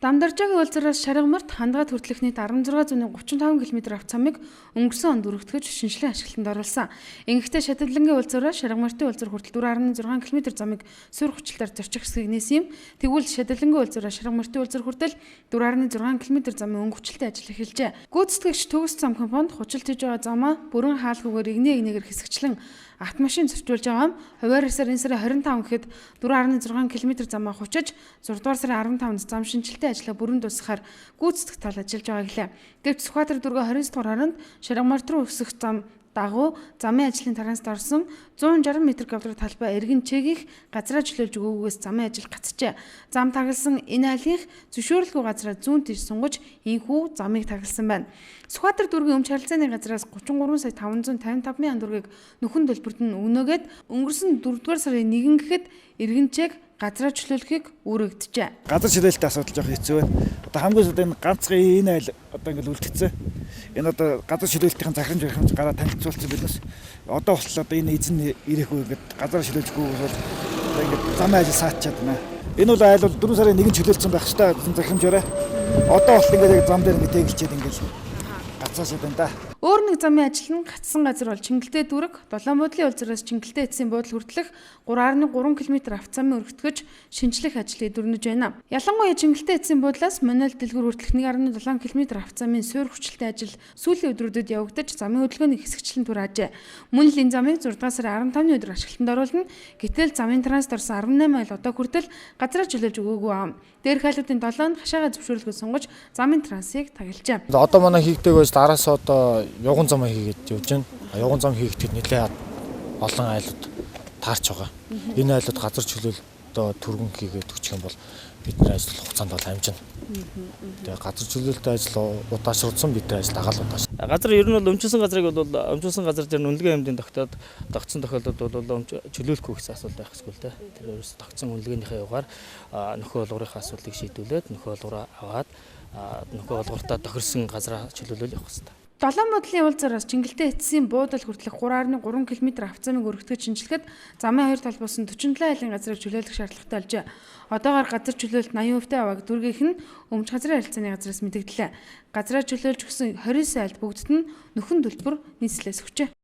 Дамдаржаагийн уулзраас Шаргамарт хандгай төртлөхний 1635 км авцамыг өнгөрсөн онд өргөтгөж шинжилгээ ашиглалтанд оруулсан. Ингэхдээ шаталлангийн уулзраас Шаргамартын уулзар хүртэл 4.6 км замыг суурь хүчлээр зорчих хэсгийг нээсэн юм. Тэгвэл шаталлангийн уулзраас Шаргамартын уулзар хүртэл 4.6 км замын өнгө хүчлэлтэй ажил эхэлжээ. Гүйцэтгэгч Төгс зам компанид хучлж хийж байгаа замаа бүрэн хаалгуугаар нэгнээр хэсэгчлэн автомашин зорчуулж байгаа юм. Хуваарьсаар энэ сарын 25 гэхэд 4.6 км замаа хучиж 6 дугаар сарын 15-нд зам шинжилтийн ажлаа бүрэн дуусгахаар гүйцэтгэх тал ажиллаж байгаа гэлээ. Гэвч Сүхбаатар дүүргээ 29 дугаар хоронд Шаргамарт руу өсөх зам дагуу замын ажлын тараанд орсон 160 м2 талбай эргэн чэгийг газраа чөлөөлж өгөөгөөс замын ажил гацжээ. Зам тагласан энэ айлынх зөвшөөрөлгүй газраа зүүн тийш сунгаж инхүү замыг тагласан байна. Сүхбаатар дүүргийн өмч харилцааны газраас 33 сая 555 мянган төгрөгийг нөхөн төлбөрт нь өгнөөгээд өнгөрсөн 4 дугаар сарын 1 гэхэд эргэн чээг газраа чөлөөлөхийг үүрэгдэжээ. Газар чөлөөлөлтийн асуудал жоох хэцүү байна. Одоо хамгийн сүүлд энэ ганцхан энэ айл одоо ингээл үлдчихсэн. Энэ одоо газар чөлөөлөлтийн захирамж гараа танилцуулсан биднес. Одоо болтол одоо энэ эзэн ирэхгүй ингээд газар чөлөөлөхгүй бол одоо ингээд замын ажил саачаад байна. Энэ бол айл бол 4 сарын 1 чөлөөлсөн байх ёстой захирамжаараа. Одоо болтол ингээд яг зам дээр ингээд тэгэлчээд ингээд гацаасаад байна да. Өөр нэг замын ажил нь гацсан газар бол Чингэлтэй дүүрэг, Долоон буудлын уулзраас Чингэлтэй эцсийн буудлын хүртэлх 3.3 км авцамын өргөтгөж шинжлэх ажил эдвэрнэж байна. Ялангуяа Чингэлтэй эцсийн буудлаас Манал дэлгүүр хүртэлх 1.7 км авцамын суурь хүчлэлтэй ажил сүүлийн өдрүүдэд явагдаж замын хөдөлгөөний хэсэгчлэн тур ажээ. Мөн л энэ замыг 6 дугаар сарын 15-ны өдөр ашиглалтанд оруулна. Гэтэл замын транст орсон 18 майл одоо хүртэл газраа чөлөөлж өгөөгүй юм. Дээрх айлуудын 7-нд хашаага зөвшөөрлөгөө сонгож замын трансыг тагилжээ. Одоо манай хийгдэг байж дараас одоо явган замаа хийгээд явж байна. Явган зам хийхдээ нэлээд олон айлууд таарч байгаа. Энэ айлууд газар чөлөөлөлтөд түргэн хийгээд өгчих юм бол бидний ажил хугацаанд бол амжина. Тэгээ газар чөлөөлөлтөд ажил удаашруулсан бидний ажил дагаал удаас. Газар ер нь бол өмчилсөн газрыг бол өмчилсөн газар дээр үнэлгээ хэмжээнд тогтсон тохиолдолд бол чөлөөлөхгүй гэсэн асуулт байх хэсгүй л дээ. Тэр өөрөөс тогтсон үнэлгээнийхээ югаар нөхөө олгорынхаа асуудлыг шийдвүүлээд нөхөө олгороо аваад нөхөө олгортоо тохирсон газараа чөлөөлөл явах хэрэгтэй. Долоон буудлын уулзраас Чингэлтэй эцсийн буудал хүртэлх 3.3 км авцамыг өргөтгөж шинжилгээд замын хоёр талбаас нь 47 айлын газрыг чөлөөлөх шаардлагатай болжээ. Одоогоор газар чөлөөлөлт 80% аваг дүүргийнх нь өмч газрын харилцааны газраас мэдэгдлээ. Газраа чөлөөлж өгсөн 29 айлд бүгдд нь нөхөн төлбөр нийслэлээс өгчээ.